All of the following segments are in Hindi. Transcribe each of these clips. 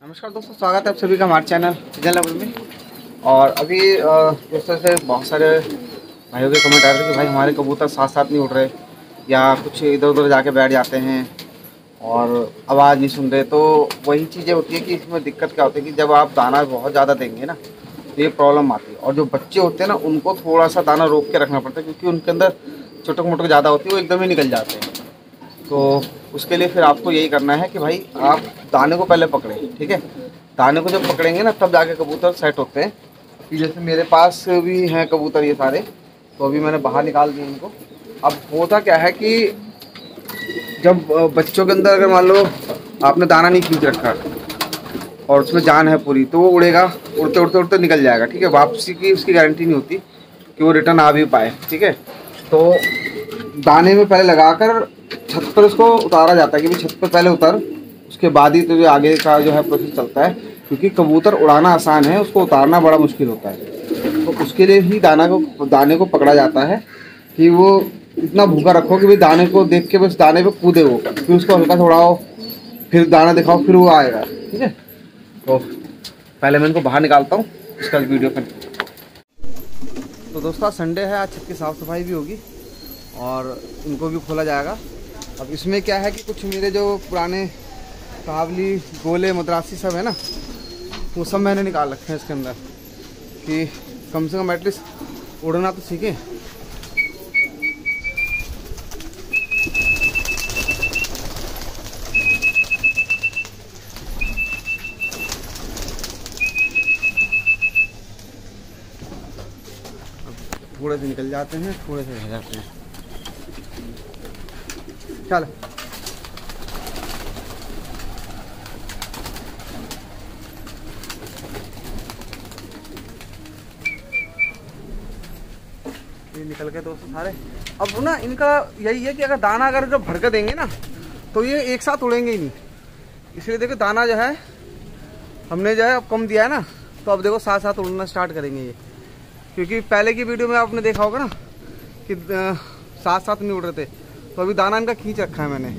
नमस्कार दोस्तों, स्वागत है आप सभी का हमारे चैनल लेवल में। और अभी दोस्तों से बहुत सारे भाइयों के कमेंट आ रहे थे कि भाई हमारे कबूतर साथ साथ नहीं उड़ रहे या कुछ इधर उधर जाके बैठ जाते हैं और आवाज़ नहीं सुन रहे। तो वही चीज़ें होती है कि इसमें दिक्कत क्या होती है कि जब आप दाना बहुत ज़्यादा देंगे ना तो ये प्रॉब्लम आती है। और जो बच्चे होते हैं ना उनको थोड़ा सा दाना रोक के रखना पड़ता है, क्योंकि उनके अंदर चुटक मुटक ज़्यादा होती है, वो एकदम ही निकल जाते हैं। तो उसके लिए फिर आपको यही करना है कि भाई आप दाने को पहले पकड़ें, ठीक है। दाने को जब पकड़ेंगे ना तब जाके कबूतर सेट होते हैं। कि जैसे मेरे पास भी हैं कबूतर ये सारे, तो अभी मैंने बाहर निकाल दिए इनको। अब होता क्या है कि जब बच्चों के अंदर अगर मान लो आपने दाना नहीं खींच रखा और उसमें जान है पूरी, तो वो उड़ेगा, उड़ते उड़ते उड़ते निकल जाएगा, ठीक है। वापसी की उसकी गारंटी नहीं होती कि वो रिटर्न आ भी पाए, ठीक है। तो दाने में पहले लगाकर छत पर उसको उतारा जाता है कि भाई छत पर पहले उतर, उसके बाद ही तो जो आगे का जो है प्रोसेस चलता है। क्योंकि कबूतर उड़ाना आसान है, उसको उतारना बड़ा मुश्किल होता है। तो उसके लिए ही दाने को पकड़ा जाता है कि वो इतना भूखा रखो कि भाई दाने को देख के बस दाने पे कूदे वो, फिर उसको हल्का सा उड़ाओ, फिर दाना दिखाओ, फिर वो आएगा, ठीक है। तो पहले मैं इनको बाहर निकालता हूँ, उसका वीडियो कंटिन्यू। तो दोस्तों संडे है, आज छत की साफ़ सफाई भी होगी और इनको भी खोला जाएगा। अब इसमें क्या है कि कुछ मेरे जो पुराने काबली गोले मद्रासी सब है ना, वो सब मैंने निकाल रखे हैं इसके अंदर कि कम से कम एटलीस्ट उड़ना तो सीखें। थोड़े से निकल जाते हैं, थोड़े से रह जाते हैं। चल ये निकल गए दोस्तों सारे। अब ना इनका यही है कि अगर दाना अगर जब भर के देंगे ना तो ये एक साथ उड़ेंगे ही नहीं। इसलिए देखो दाना जो है हमने जो है अब कम दिया है ना, तो अब देखो साथ साथ उड़ना स्टार्ट करेंगे ये। क्योंकि पहले की वीडियो में आपने देखा होगा ना कि साथ साथ नहीं उड़ रहे थे, तो अभी दाना इनका खींच रखा है मैंने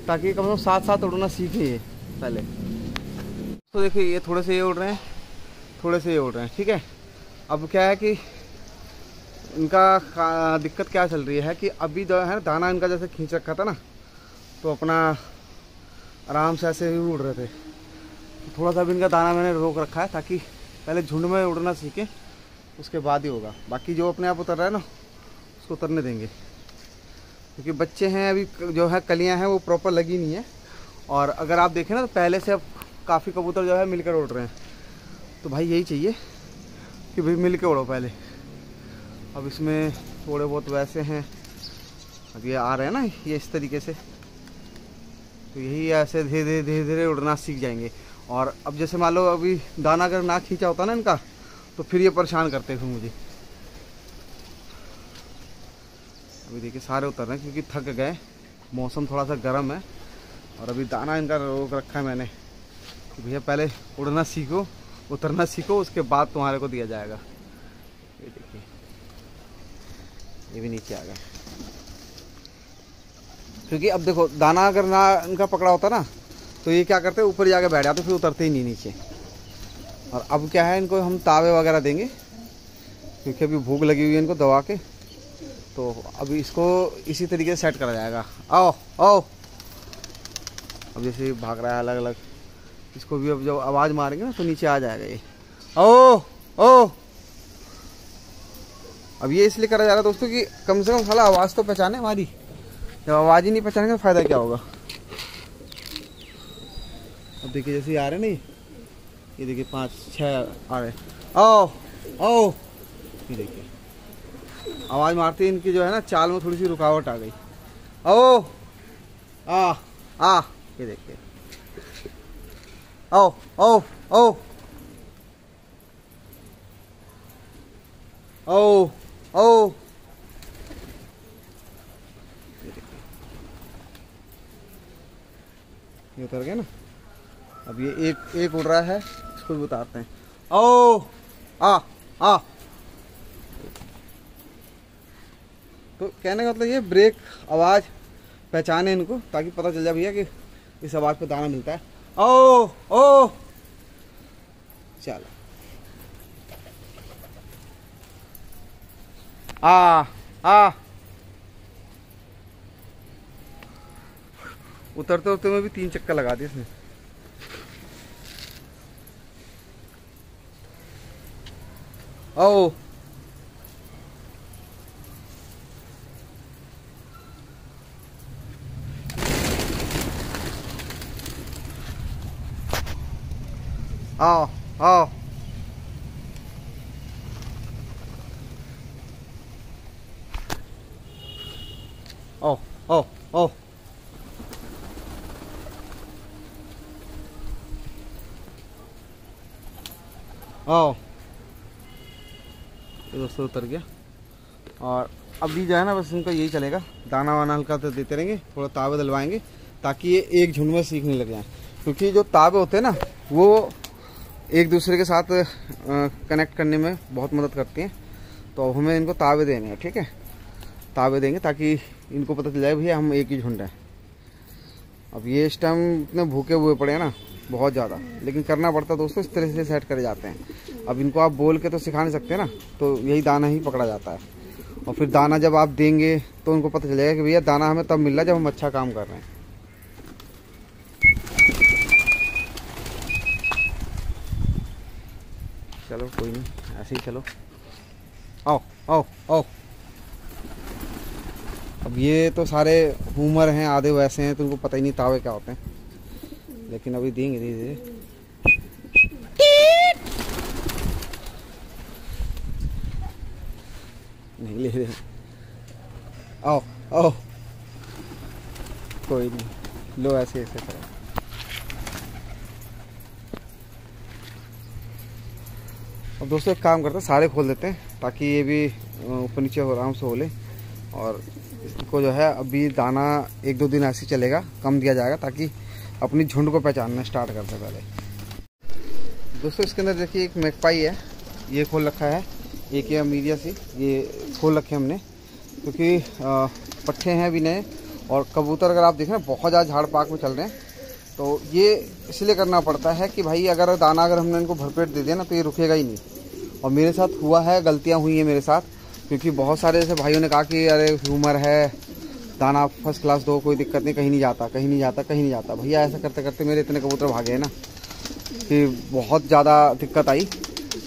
ताकि कम से कम साथ साथ उड़ना सीखे ये पहले। तो देखिए ये थोड़े से ये उड़ रहे हैं, थोड़े से ये उड़ रहे हैं, ठीक है। अब क्या है कि इनका दिक्कत क्या चल रही है कि अभी जो है दाना इनका जैसे खींच रखा था ना, तो अपना आराम से ऐसे ही उड़ रहे थे। तो थोड़ा सा भी इनका दाना मैंने रोक रखा है ताकि पहले झुंड में उड़ना सीखे, उसके बाद ही होगा। बाकी जो अपने आप उतर रहा है ना उसको उतरने देंगे, क्योंकि बच्चे हैं अभी, जो है कलियां हैं वो प्रॉपर लगी नहीं है। और अगर आप देखें ना तो पहले से अब काफ़ी कबूतर जो है मिलकर उड़ रहे हैं। तो भाई यही चाहिए कि भाई मिल के उड़ो पहले। अब इसमें थोड़े बहुत वैसे हैं, अब ये आ रहे हैं ना ये इस तरीके से, तो यही ऐसे धीरे धीरे धीरे धीरे उड़ना सीख जाएंगे। और अब जैसे मान लो अभी दाना अगर ना खींचा होता ना इनका, तो फिर ये परेशान करते थे मुझे। अभी देखिए सारे उतर रहे हैं क्योंकि थक गए, मौसम थोड़ा सा गर्म है। और अभी दाना इनका रोक रखा है मैंने कि भैया पहले उड़ना सीखो, उतरना सीखो, उसके बाद तुम्हारे को दिया जाएगा। ये देखिए ये भी नीचे आ गया, क्योंकि अब देखो दाना अगर ना इनका पकड़ा होता ना तो ये क्या करते ऊपर जाके बैठ जाते, फिर उतरते ही नहीं नीचे। और अब क्या है इनको हम तावे वगैरह देंगे क्योंकि अभी भूख लगी हुई है इनको दबा के। तो अभी इसको इसी तरीके से सेट करा जाएगा। आओ आओ, अब जैसे भाग रहा है अलग अलग, इसको भी अब जब आवाज़ मारेंगे ना तो नीचे आ जाएगा ये। ओ ओ, अब ये इसलिए करा जा रहा है दोस्तों कि कम से कम साला आवाज़ तो पहचाने हमारी। जब आवाज़ ही नहीं पहचानेंगे तो फ़ायदा क्या होगा। अब देखिए जैसे आ रहे नहीं, ये देखिए 5-6 आ रहे। आओ आओ, ये देखिए आवाज़ मारते ही इनकी जो है ना चाल में थोड़ी सी रुकावट आ गई। आओ आ, ये देखिए आओ आओ आओ आओ आओ, ये उतर गए ना। अब ये एक उड़ रहा है, इसको भी उतारते हैं। आओ आ, तो कहने का मतलब ये ब्रेक आवाज़ पहचाने इनको, ताकि पता चल जाए भैया कि इस आवाज़ पे दाना मिलता है। ओ ओ चलो आ उतरते उतरते में भी 3 चक्कर लगा दिए इसने। ओ आओ आओ ओ ओ ओ आओ दोस्तों उतर गया। और अभी जो है ना बस उनका यही चलेगा, दाना वाना हल्का तो देते रहेंगे, थोड़ा तावे दिलवाएंगे ताकि ये एक झुंड में सीखने लग जाए। क्योंकि जो तावे होते हैं ना वो एक दूसरे के साथ कनेक्ट करने में बहुत मदद करती हैं। तो हमें इनको तावे देने हैं, ठीक है, तावे देंगे ताकि इनको पता चल जाए भैया हम एक ही झुंड है। अब ये इस टाइम इतने भूखे हुए पड़े हैं ना बहुत ज़्यादा, लेकिन करना पड़ता दोस्तों, इस तरह से सेट करे जाते हैं। अब इनको आप बोल के तो सिखा नहीं सकते ना, तो यही दाना ही पकड़ा जाता है। और फिर दाना जब आप देंगे तो उनको पता चलेगा कि भैया दाना हमें तब मिल रहा है जब हम अच्छा काम कर रहे हैं। चलो कोई नहीं, ऐसे ही चलो। आओ आओ आओ। अब ये तो सारे हुमर हैं, आधे वैसे हैं, तो उनको पता ही नहीं तावे क्या होते हैं, लेकिन अभी देंगे धीरे धीरे। नहीं ले रहे, आओ आओ, कोई नहीं, लो ऐसे ऐसे करो। अब दोस्तों एक काम करते हैं, सारे खोल देते हैं ताकि ये भी ऊपर नीचे आराम से हो ले। और इसको जो है अभी दाना 1-2 दिन ऐसे चलेगा, कम दिया जाएगा ताकि अपनी झुंड को पहचानना स्टार्ट करते पहले। दोस्तों इसके अंदर देखिए एक मैकपाई है, ये खोल रखा है, एक ये मीडिया सी ये खोल रखे हमने, क्योंकि पट्ठे हैं भी नए। और कबूतर अगर आप देखें बहुत ज़्यादा झाड़ पाक में चल रहे हैं, तो ये इसलिए करना पड़ता है कि भाई अगर दाना अगर हमने इनको भरपेट दे दिया ना तो ये रुकेगा ही नहीं। और मेरे साथ हुआ है, गलतियाँ हुई हैं मेरे साथ, क्योंकि बहुत सारे ऐसे भाइयों ने कहा कि अरे ह्यूमर है, दाना फर्स्ट क्लास दो, कोई दिक्कत नहीं, कहीं नहीं जाता कहीं नहीं जाता कहीं नहीं जाता। भैया ऐसा करते करते मेरे इतने कबूतर भागे हैं ना कि बहुत ज़्यादा दिक्कत आई।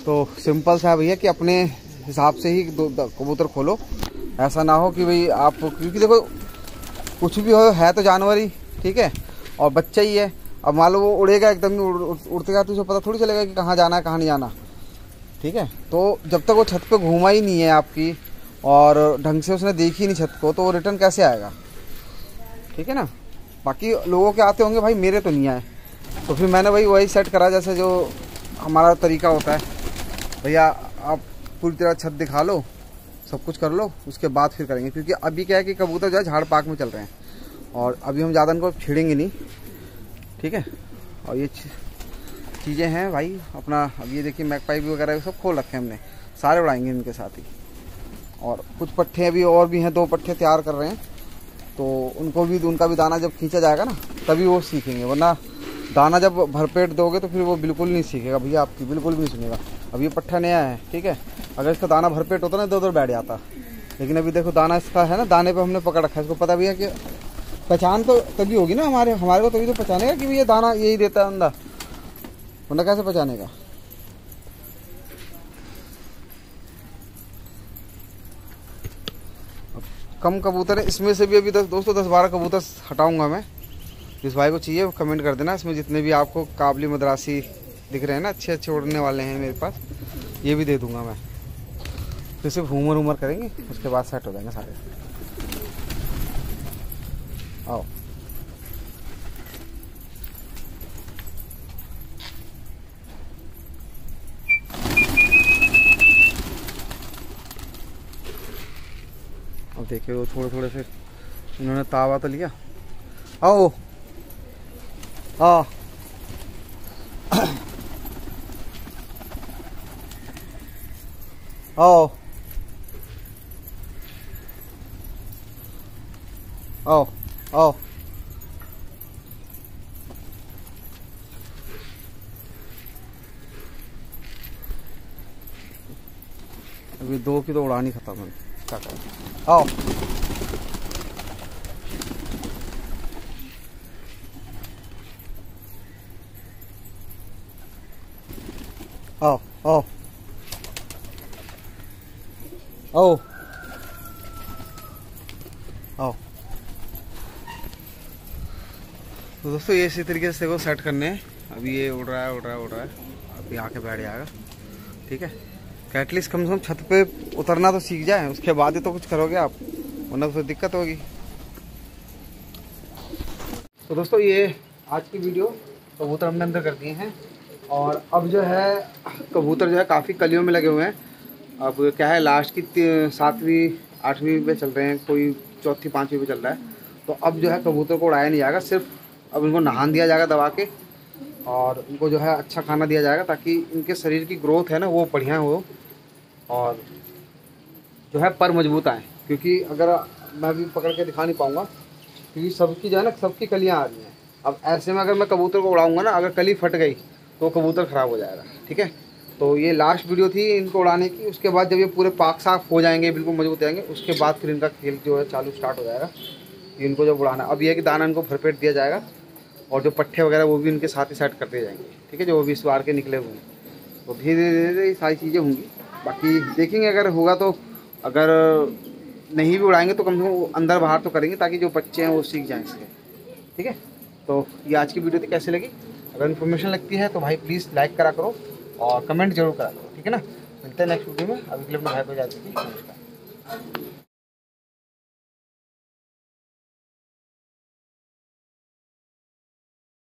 तो सिंपल सा है भैया कि अपने हिसाब से ही कबूतर खोलो, ऐसा ना हो कि भाई आप, क्योंकि देखो कुछ भी हो है तो जानवर ही, ठीक है, और बच्चा ही है। अब मान लो वो उड़ेगा एकदम उड़तेगा तो उसे पता थोड़ी चलेगा कि कहाँ जाना है कहाँ नहीं जाना, ठीक है। तो जब तक वो छत पे घूमा ही नहीं है आपकी और ढंग से उसने देखी नहीं छत को, तो वो रिटर्न कैसे आएगा, ठीक है ना। बाकी लोगों के आते होंगे भाई, मेरे तो नहीं आए, तो फिर मैंने वही सेट करा जैसे जो हमारा तरीका होता है। भैया आप पूरी तरह छत दिखा लो, सब कुछ कर लो, उसके बाद फिर करेंगे। क्योंकि अभी क्या है कि कबूतर जो है झाड़ पाक में चल रहे हैं और अभी हम ज़्यादा इनको छेड़ेंगे नहीं, ठीक है। और ये चीज़ें हैं भाई अपना। अब ये देखिए मैकपाई वगैरह सब खोल रखे हैं हमने, सारे उड़ाएंगे इनके साथ ही। और कुछ पट्ठे अभी और भी हैं, 2 पट्ठे तैयार कर रहे हैं, तो उनका भी दाना जब खींचा जाएगा ना तभी वो सीखेंगे। वरना दाना जब भरपेट दोगे तो फिर वो बिल्कुल नहीं सीखेगा भैया, आपकी बिल्कुल भी नहीं सुनेगा। अब ये पट्ठा नया है, ठीक है, अगर इसका दाना भरपेट होता ना इधर उधर बैठ जाता। लेकिन अभी देखो दाना इसका है ना, दाने पे हमने पकड़ रखा है, इसको पता भैया कि पहचान तो तभी होगी ना हमारे को, तभी तो पहचानेगा कि भैया दाना यही देता है अंदर, वरना कैसे पहचानेगा। कम कबूतर है, इसमें से भी अभी दोस्तों 10-12 कबूतर हटाऊंगा मैं। जिस भाई को चाहिए वो कमेंट कर देना। इसमें जितने भी आपको काबली मद्रासी दिख रहे हैं ना, अच्छे उड़ने वाले हैं मेरे पास, ये भी दे दूंगा मैं। फिर सिर्फ हुमर करेंगे, उसके बाद सेट हो जाएंगे सारे। आओ अब देखिए वो थोड़े से उन्होंने तावा तो लिया। आओ आओ आओ आओ आओ अभी 2 की तो उड़ान ही खत्म है। क्या करें, आओ आओ आओ आओ आओ। तो दोस्तों ये इसी तरीके से देखो सेट करने हैं। अभी ये उड़ रहा है उड़ रहा है उड़ रहा है, अभी आके बैठ जाएगा। ठीक है, एटलीस्ट कम से कम छत पे उतरना तो सीख जाए, उसके बाद ही तो कुछ करोगे आप, वरना तो फिर दिक्कत होगी। तो दोस्तों ये आज की वीडियो कबूतर हमने अंदर कर दिए हैं, और अब जो है कबूतर जो है काफ़ी कलियों में लगे हुए हैं। अब क्या है, लास्ट की 7वीं 8वीं पे चल रहे हैं, कोई 4थी 5वीं पे चल रहा है। तो अब जो है कबूतर को उड़ाया नहीं जाएगा, सिर्फ अब इनको नहान दिया जाएगा दबा के, और इनको जो है अच्छा खाना दिया जाएगा ताकि इनके शरीर की ग्रोथ है ना वो बढ़िया हो, और जो है पर मजबूत आए। क्योंकि अगर मैं भी पकड़ के दिखा नहीं पाऊँगा, क्योंकि सबकी जो है ना सबकी कलियाँ आ रही हैं। अब ऐसे में अगर मैं कबूतर को उड़ाऊँगा ना, अगर कली फट गई तो कबूतर ख़राब हो जाएगा। ठीक है, तो ये लास्ट वीडियो थी इनको उड़ाने की। उसके बाद जब ये पूरे पाक साफ हो जाएंगे, बिल्कुल मजबूत हो जाएंगे, उसके बाद फिर इनका खेल जो है चालू स्टार्ट हो जाएगा। इनको जब उड़ाना, अब ये है कि दाना इनको भरपेट दिया जाएगा, और जो पट्टे वगैरह वो भी इनके साथ ही सेट कर दिए जाएंगे। ठीक है, जो भी इस बार के निकले हुए हैं, तो धीरे धीरे ये सारी चीज़ें होंगी। बाकी देखेंगे अगर होगा तो, अगर नहीं भी उड़ाएंगे तो कम से कम अंदर बाहर तो करेंगे, ताकि जो बच्चे हैं वो सीख जाएँ इसके। ठीक है, तो ये आज की वीडियो थी, कैसे लगी? अगर इन्फॉर्मेशन लगती है तो भाई प्लीज़ लाइक करा करो और कमेंट जरूर करा करो। ठीक है ना, मिलते हैं नेक्स्ट वीडियो में। अभी के लिए अपने भाई को इजाज़त दीजिए, नमस्कार।